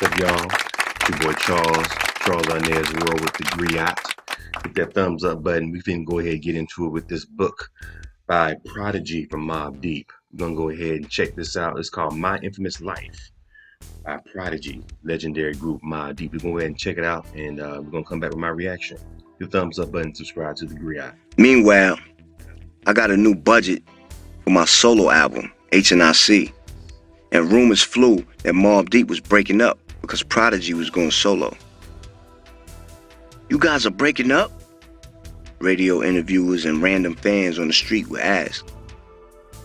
What's up, y'all? It's your boy Charles. Charles Arnaz World with the Griot. Hit that thumbs up button. We finna go ahead and get into it with this book by Prodigy from Mobb Deep. We're gonna go ahead and check this out. It's called My Infamous Life by Prodigy, legendary group Mobb Deep. We're gonna go ahead and check it out, and we're gonna come back with my reaction. Hit the thumbs up button, subscribe to the Griot. Meanwhile, I got a new budget for my solo album, HNIC, and rumors flew that Mobb Deep was breaking up because Prodigy was going solo. You guys are breaking up? Radio interviewers and random fans on the street would ask.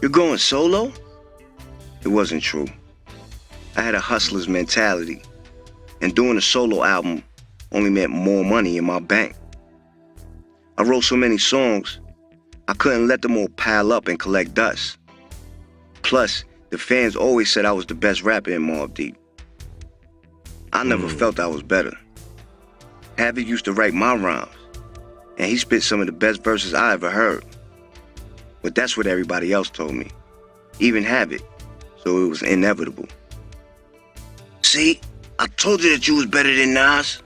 You're going solo? It wasn't true. I had a hustler's mentality, and doing a solo album only meant more money in my bank. I wrote so many songs, I couldn't let them all pile up and collect dust. Plus, the fans always said I was the best rapper in Mobb Deep. I never felt I was better. Havoc used to write my rhymes, and he spit some of the best verses I ever heard. But that's what everybody else told me, even Havoc, so it was inevitable. See, I told you that you was better than Nas,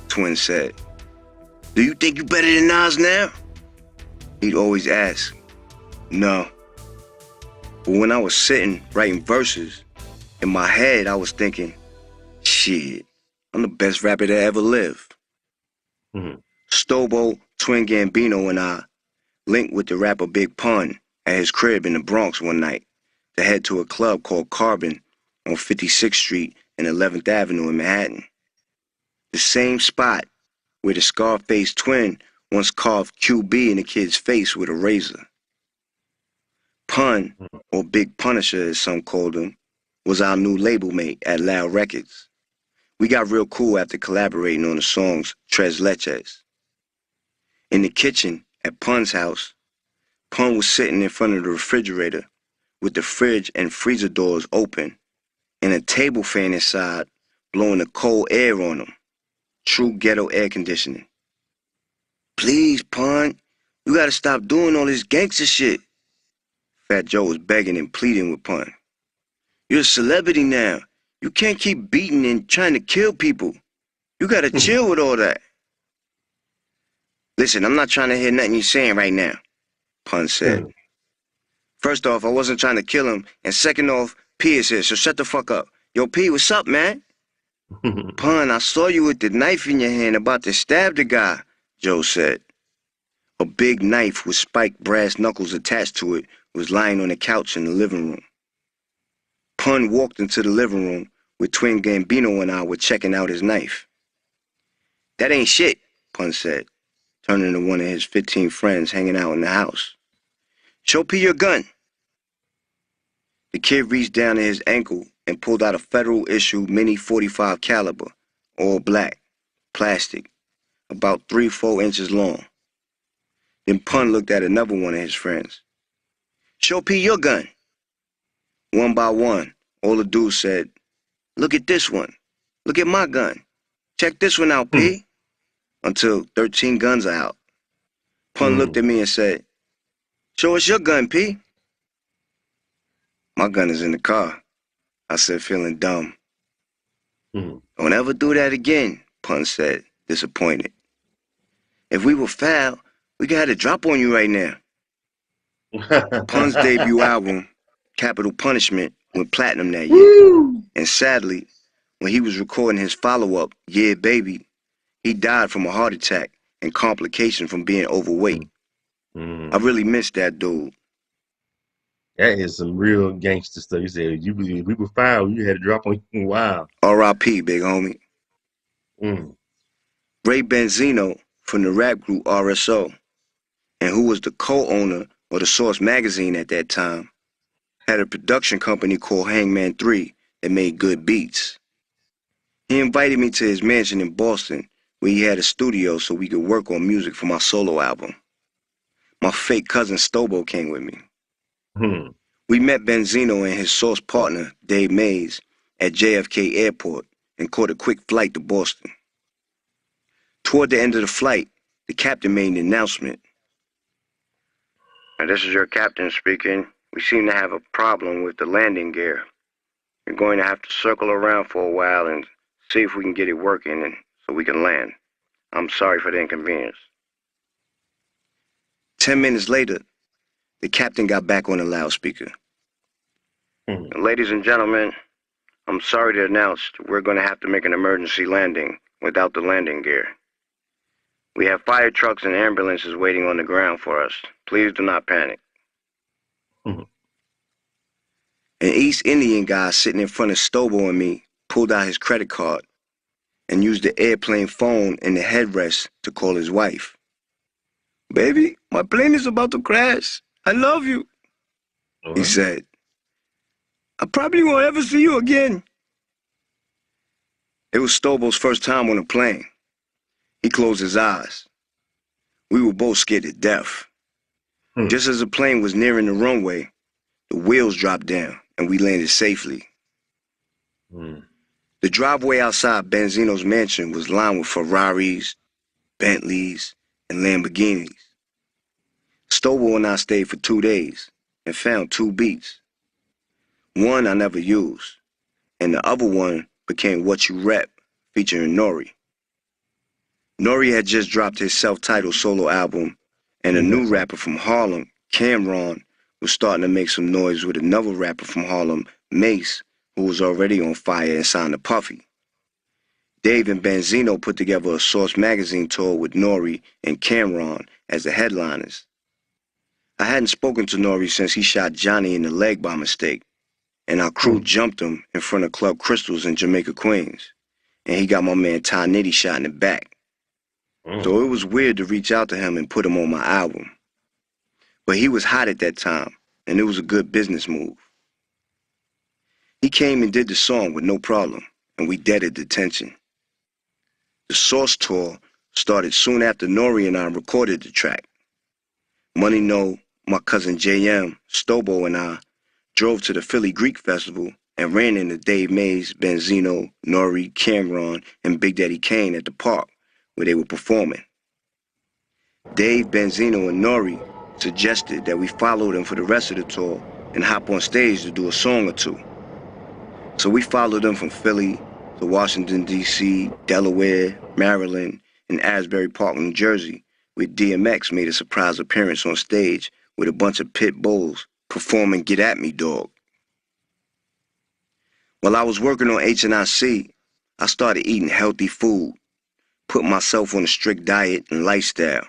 Twin said. Do you think you better than Nas now? He'd always ask. No. But when I was sitting writing verses, in my head I was thinking, shit, I'm the best rapper that ever lived. Stobo, Twin Gambino, and I linked with the rapper Big Pun at his crib in the Bronx one night to head to a club called Carbon on 56th Street and 11th Avenue in Manhattan. The same spot where the Scarface twin once carved QB in the kid's face with a razor. Pun, or Big Punisher as some called him, was our new label mate at Loud Records. We got real cool after collaborating on the songs Tres Leches. In the kitchen at Pun's house, Pun was sitting in front of the refrigerator with the fridge and freezer doors open and a table fan inside blowing the cold air on him. True ghetto air conditioning. Please, Pun, you gotta stop doing all this gangster shit. Fat Joe was begging and pleading with Pun. You're a celebrity now. You can't keep beating and trying to kill people. You gotta chill with all that. Listen, I'm not trying to hear nothing you're saying right now, Pun said. First off, I wasn't trying to kill him, and second off, P is here, so shut the fuck up. Yo, P, what's up, man? Pun, I saw you with the knife in your hand about to stab the guy, Joe said. A big knife with spiked brass knuckles attached to it was lying on the couch in the living room. Pun walked into the living room where Twin Gambino and I were checking out his knife. That ain't shit, Pun said, turning to one of his 15 friends hanging out in the house. Show P your gun. The kid reached down to his ankle and pulled out a federal issue mini .45 caliber, all black, plastic, about 3-4 inches long. Then Pun looked at another one of his friends. Show P your gun. One by one, all the dudes said, look at this one. Look at my gun. Check this one out, P. Until 13 guns are out. Pun looked at me and said, show us your gun, P. My gun is in the car, I said, feeling dumb. Don't ever do that again, Pun said, disappointed. If we were foul, we could have a drop on you right now. Pun's debut album, Capital Punishment, went platinum that year. And sadly, when he was recording his follow-up, Yeah Baby, he died from a heart attack and complication from being overweight. I really miss that dude. That is some real gangster stuff. You said we were foul, you had to drop on you. Wow. R.I.P., big homie. Mm. Ray Benzino from the rap group RSO, and who was the co-owner of the Source magazine at that time, had a production company called Hangman 3 that made good beats. He invited me to his mansion in Boston where he had a studio so we could work on music for my solo album. My fake cousin Stobo came with me. We met Benzino and his Source partner, Dave Mays, at JFK Airport and caught a quick flight to Boston. Toward the end of the flight, the captain made an announcement. This is your captain speaking. We seem to have a problem with the landing gear. You're going to have to circle around for a while and See if we can get it working and so we can land. I'm sorry for the inconvenience. 10 minutes later, the captain got back on the loudspeaker. Ladies and gentlemen, I'm sorry to announce we're going to have to make an emergency landing without the landing gear. We have fire trucks and ambulances waiting on the ground for us. Please do not panic. An East Indian guy sitting in front of Stobo and me pulled out his credit card and used the airplane phone in the headrest to call his wife. Baby, my plane is about to crash. I love you, he said. I probably won't ever see you again. It was Stobo's first time on a plane. He closed his eyes. We were both scared to death. Just as the plane was nearing the runway, the wheels dropped down and we landed safely. The driveway outside Benzino's mansion was lined with Ferraris, Bentleys, and Lamborghinis. Stobo and I stayed for 2 days and found 2 beats. One I never used, and the other one became What You Rep, featuring Nori. Nori had just dropped his self-titled solo album, and a new rapper from Harlem, Cameron, was starting to make some noise with another rapper from Harlem, Mace, who was already on fire and signed to Puffy. Dave and Benzino put together a Source magazine tour with Nori and Cameron as the headliners. I hadn't spoken to Nori since he shot Johnny in the leg by mistake, and our crew jumped him in front of Club Crystals in Jamaica, Queens, and he got my man Ty Nitty shot in the back. So it was weird to reach out to him and put him on my album. But he was hot at that time, and it was a good business move. He came and did the song with no problem, and we deaded the tension. The Source tour started soon after Nori and I recorded the track. Money No, my cousin JM, Stobo, and I drove to the Philly Greek Festival and ran into Dave Mays, Benzino, Nori, Cameron, and Big Daddy Kane at the park where they were performing. Dave, Benzino, and Nori suggested that we follow them for the rest of the tour and hop on stage to do a song or two. So we followed them from Philly to Washington, D.C., Delaware, Maryland, and Asbury Park, New Jersey, where DMX made a surprise appearance on stage with a bunch of pit bulls performing Get At Me, Dog. While I was working on H&IC, I started eating healthy food, put myself on a strict diet and lifestyle.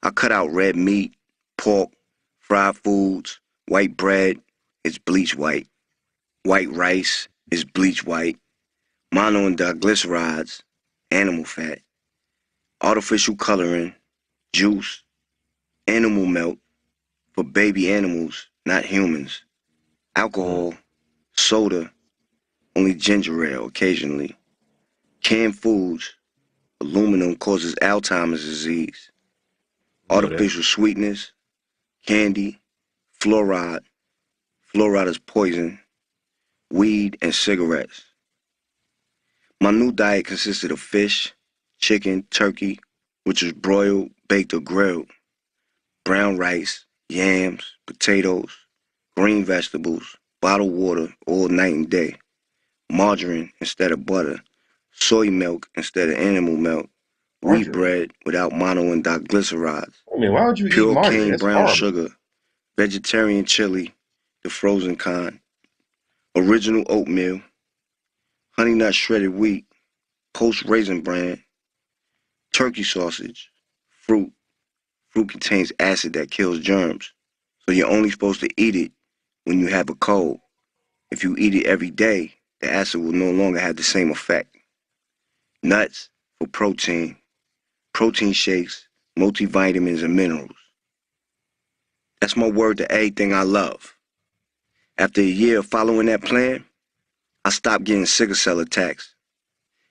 I cut out red meat, pork, fried foods, white bread, it's bleach white. White rice is bleach white. Mono and diglycerides, animal fat. Artificial coloring, juice, animal milk for baby animals, not humans. Alcohol, soda, only ginger ale occasionally. Canned foods, aluminum causes Alzheimer's disease. Artificial sweetness, candy, fluoride. Fluoride is poison. Weed and cigarettes. My new diet consisted of fish, chicken, turkey, which was broiled, baked, or grilled, brown rice, yams, potatoes, green vegetables, bottled water all night and day, margarine instead of butter, soy milk instead of animal milk, wheat bread without mono and diglycerides, Why would you eat pure margarine? cane That's brown horrible. sugar, vegetarian chili, the frozen kind, original oatmeal, honey nut shredded wheat, Post Raisin Bran, turkey sausage, fruit. Fruit contains acid that kills germs, so you're only supposed to eat it when you have a cold. If you eat it every day, the acid will no longer have the same effect. Nuts for protein, protein shakes, multivitamins, and minerals. That's my word to everything I love. After a year of following that plan, I stopped getting sickle cell attacks,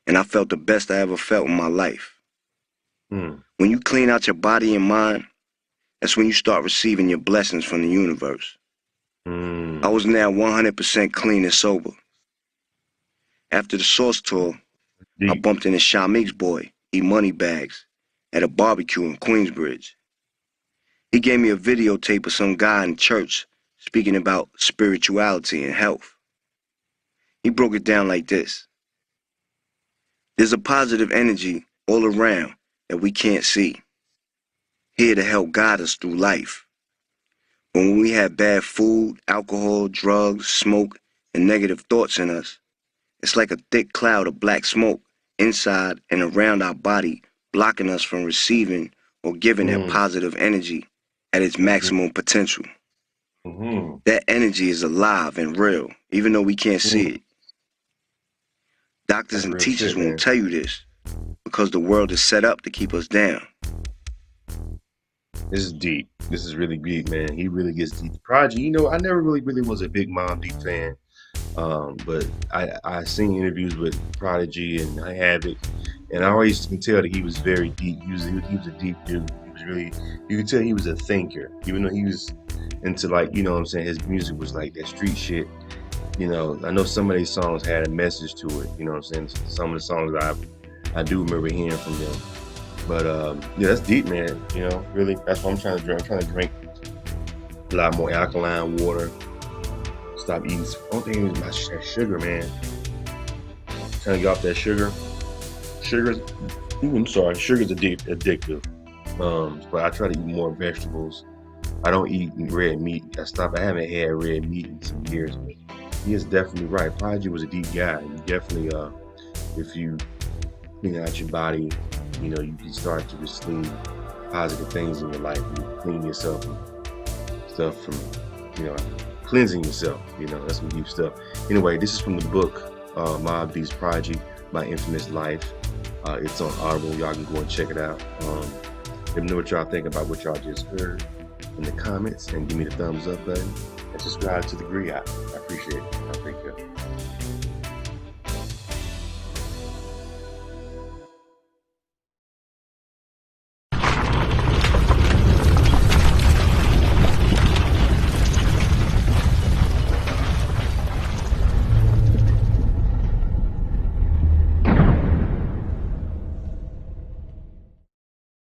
and I felt the best I ever felt in my life. When you clean out your body and mind, that's when you start receiving your blessings from the universe. I was now 100% clean and sober. After the Source tour, I bumped into Shamik's boy, E-Money Bags, at a barbecue in Queensbridge. He gave me a videotape of some guy in church speaking about spirituality and health. He broke it down like this. There's a positive energy all around that we can't see, here to help guide us through life. But when we have bad food, alcohol, drugs, smoke, and negative thoughts in us, it's like a thick cloud of black smoke inside and around our body, blocking us from receiving or giving that Mm, positive energy at its mm-hmm, maximum potential. mm-hmm, That energy is alive and real, even though we can't see mm. it. Doctors That's and real teachers shit, won't man. tell you this because the world is set up to keep us down. This is deep. This is really deep, man. He really gets deep. Prodigy, you know, I never really was a big Mobb Deep fan. But I seen interviews with Prodigy and I have it, and I always can tell that he was very deep. He was a deep dude. He was really, you could tell he was a thinker, even though he was into, like, you know what I'm saying, his music was like that street shit. You know, I know some of these songs had a message to it. You know what I'm saying? Some of the songs I do remember hearing from them. But yeah, that's deep, man. You know, really, that's what I'm trying to drink. I'm trying to drink a lot more alkaline water. Stop eating. One thing is that sugar, man. Trying to get off that sugar. Sugar's, I'm sorry, sugar's addictive. But I try to eat more vegetables. I don't eat red meat. I haven't had red meat in some years. But he is definitely right. Prodigy was a deep guy. You definitely, if you clean out your body, you know, you can start to receive positive things in your life. You clean yourself and stuff from, you know, cleansing yourself. You know, that's some deep stuff. Anyway, this is from the book, Mobb Deep's Prodigy, My Infamous Life. It's on Audible. Y'all can go and check it out. Let me know what y'all think about what y'all just heard in the comments, and give me the thumbs up button and subscribe to the Gree app. I appreciate it. I'll take care.